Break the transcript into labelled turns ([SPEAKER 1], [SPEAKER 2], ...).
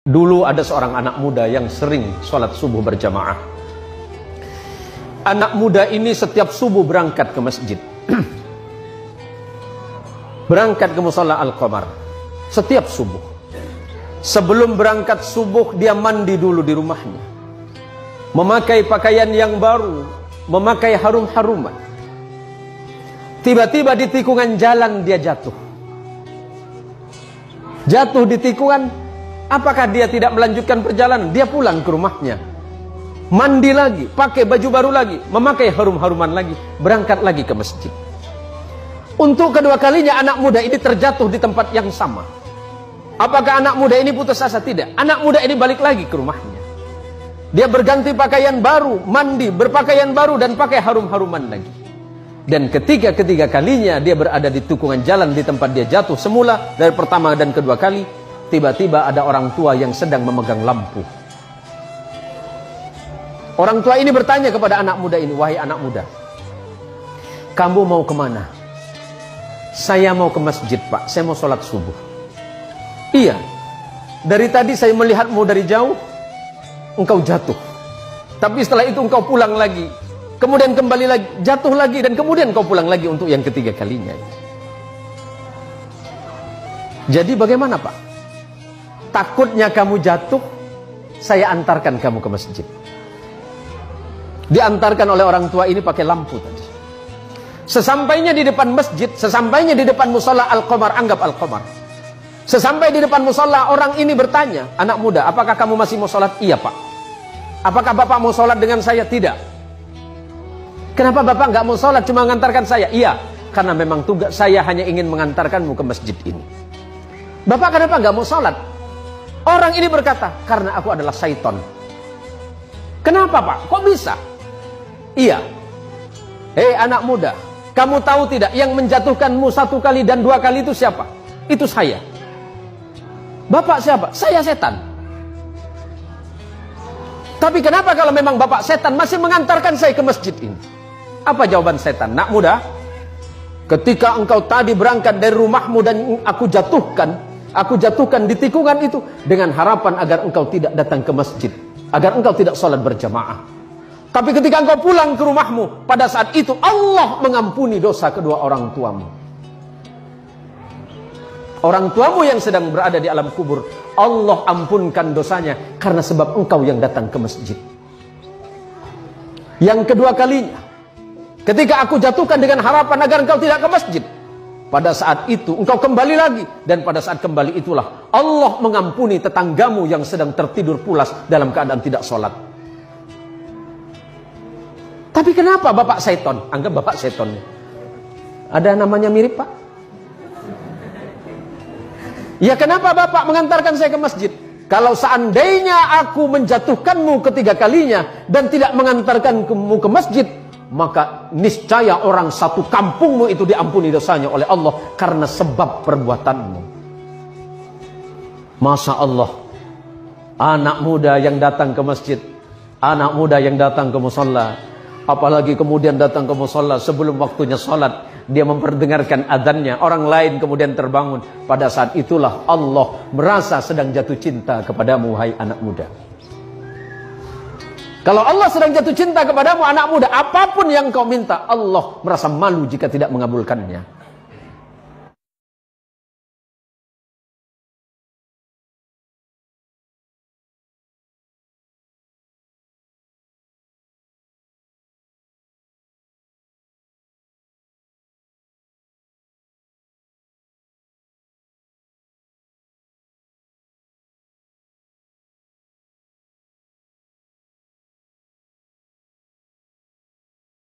[SPEAKER 1] Dulu ada seorang anak muda yang sering sholat subuh berjamaah. Anak muda ini setiap subuh berangkat ke masjid. Berangkat ke musalla Al-Qamar setiap subuh. Sebelum berangkat subuh dia mandi dulu di rumahnya, memakai pakaian yang baru, memakai harum-haruman. Tiba-tiba di tikungan jalan dia jatuh. Jatuh di tikungan. Apakah dia tidak melanjutkan perjalanan? Dia pulang ke rumahnya, mandi lagi, pakai baju baru lagi, memakai harum-haruman lagi, berangkat lagi ke masjid. Untuk kedua kalinya anak muda ini terjatuh di tempat yang sama. Apakah anak muda ini putus asa? Tidak. Anak muda ini balik lagi ke rumahnya. Dia berganti pakaian baru, mandi, berpakaian baru, dan pakai harum-haruman lagi. Dan ketiga kalinya dia berada di tikungan jalan di tempat dia jatuh semula, dari pertama dan kedua kali, tiba-tiba ada orang tua yang sedang memegang lampu. Orang tua ini bertanya kepada anak muda ini, "Wahai anak muda, kamu mau kemana?" "Saya mau ke masjid, Pak. Saya mau sholat subuh." "Iya, dari tadi saya melihatmu dari jauh, engkau jatuh. Tapi setelah itu engkau pulang lagi, kemudian kembali lagi, jatuh lagi, dan kemudian engkau pulang lagi untuk yang ketiga kalinya. Jadi bagaimana, Pak? Takutnya kamu jatuh, saya antarkan kamu ke masjid." Diantarkan oleh orang tua ini pakai lampu tadi. Sesampainya di depan masjid, sesampainya di depan musalla Al-Qamar, anggap Al-Qamar. Sesampai di depan musalla, orang ini bertanya, "Anak muda, apakah kamu masih mau sholat?" "Iya, Pak." "Apakah Bapak mau sholat dengan saya?" "Tidak." "Kenapa Bapak nggak mau sholat, cuma mengantarkan saya?" "Iya, karena memang tugas saya hanya ingin mengantarkanmu ke masjid ini." "Bapak kenapa nggak mau sholat?" Orang ini berkata, "Karena aku adalah syaiton." "Kenapa, Pak? Kok bisa?" "Iya. Hei anak muda, kamu tahu tidak yang menjatuhkanmu satu kali dan dua kali itu siapa? Itu saya." "Bapak siapa?" "Saya setan." "Tapi kenapa kalau memang Bapak setan masih mengantarkan saya ke masjid ini?" Apa jawaban setan? "Nak muda, ketika engkau tadi berangkat dari rumahmu dan aku jatuhkan di tikungan itu dengan harapan agar engkau tidak datang ke masjid, agar engkau tidak sholat berjamaah. Tapi ketika engkau pulang ke rumahmu, pada saat itu Allah mengampuni dosa kedua orang tuamu. Orang tuamu yang sedang berada di alam kubur, Allah ampunkan dosanya karena sebab engkau yang datang ke masjid." Yang kedua kalinya, ketika aku jatuhkan dengan harapan agar engkau tidak ke masjid, pada saat itu engkau kembali lagi, dan pada saat kembali itulah Allah mengampuni tetanggamu yang sedang tertidur pulas dalam keadaan tidak sholat. Tapi kenapa Bapak seton? Anggap Bapak seton. Ada namanya mirip, Pak? "Ya kenapa Bapak mengantarkan saya ke masjid? Kalau seandainya aku menjatuhkanmu ketiga kalinya dan tidak mengantarkanmu ke masjid, maka niscaya orang satu kampungmu itu diampuni dosanya oleh Allah karena sebab perbuatanmu." Masya Allah, anak muda yang datang ke masjid, anak muda yang datang ke musalla, apalagi kemudian datang ke musalla sebelum waktunya sholat, dia memperdengarkan adzannya, orang lain kemudian terbangun. Pada saat itulah Allah merasa sedang jatuh cinta kepadamu, hai anak muda. Kalau Allah sedang jatuh cinta kepadamu, anak muda, apapun yang kau minta, Allah merasa malu jika tidak mengabulkannya.